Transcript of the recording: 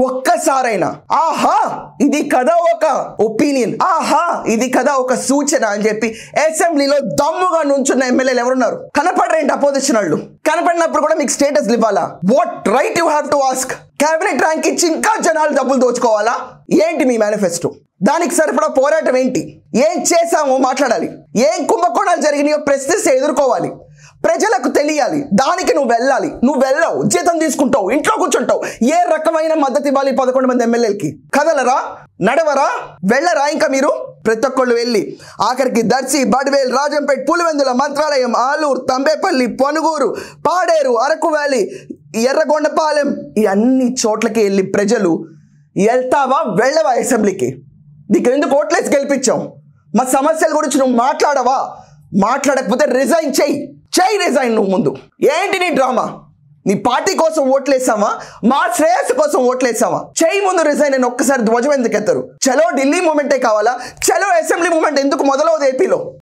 ఒక్కసారైనా ఆహా ఇది కదా ఒక ఒపీనియన్, ఆహా ఇది కదా ఒక సూచన అని చెప్పి అసెంబ్లీలో దమ్ముగా నుంచున్న ఎమ్మెల్యేలు ఎవరున్నారు? కనపడరేంటి అపోజిషన్ వాళ్ళు? కనపడినప్పుడు కూడా మీకు స్టేటస్ ఇవ్వాలా? What right you have to ask? Cabinet rank ఇచ్చి ఇంకా జనాలు డబ్బులు దోచుకోవాలా? ఏంటి మీ మేనిఫెస్టో? దానికి సరిపడా పోరాటం ఏంటి? ఏం చేశామో మాట్లాడాలి. ఏం కుంభకోణాలు జరిగినాయో ప్రశ్నిస్తే ఎదుర్కోవాలి. ప్రజలకు తెలియాలి. దానికి నువ్వు వెళ్ళాలి. నువ్వు వెళ్ళవు, జీతం తీసుకుంటావు, ఇంట్లో కూర్చుంటావు. ఏ రకమైన మద్దతు ఇవ్వాలి 11 మంది ఎమ్మెల్యేలకి? కదలరా, నడవరా, వెళ్ళరా? ఇంకా మీరు ప్రతి ఒక్కళ్ళు వెళ్ళి ఆఖరికి దర్శి, బడ్వేల్, రాజంపేట్, పులివెందుల, మంత్రాలయం, ఆలూరు, తంబేపల్లి, పనుగూరు, పాడేరు, అరకు వ్యాలీ, ఎర్రగొండపాలెం ఈ అన్ని చోట్లకి వెళ్ళి ప్రజలు వెళ్తావా వెళ్ళవా? అసెంబ్లీకి నీకు ఎందుకు ఓట్లేసి గెలిపించాం? మా సమస్యల గురించి నువ్వు మాట్లాడవా? మాట్లాడకపోతే రిజైన్ చెయ్యి రిజైన్. నువ్వు ముందు ఏంటి నీ డ్రామా? నీ పార్టీ కోసం ఓట్లేసావా? మా శ్రేయస్సు కోసం ఓట్లేసావా? చెయ్యి ముందు రిజైన్ అని ఒక్కసారి ధ్వజం ఎందుకు ఎత్తారు? చలో ఢిల్లీ మూమెంటే కావాలా? చలో అసెంబ్లీ మూమెంట్ ఎందుకు మొదలవదు ఏపీలో?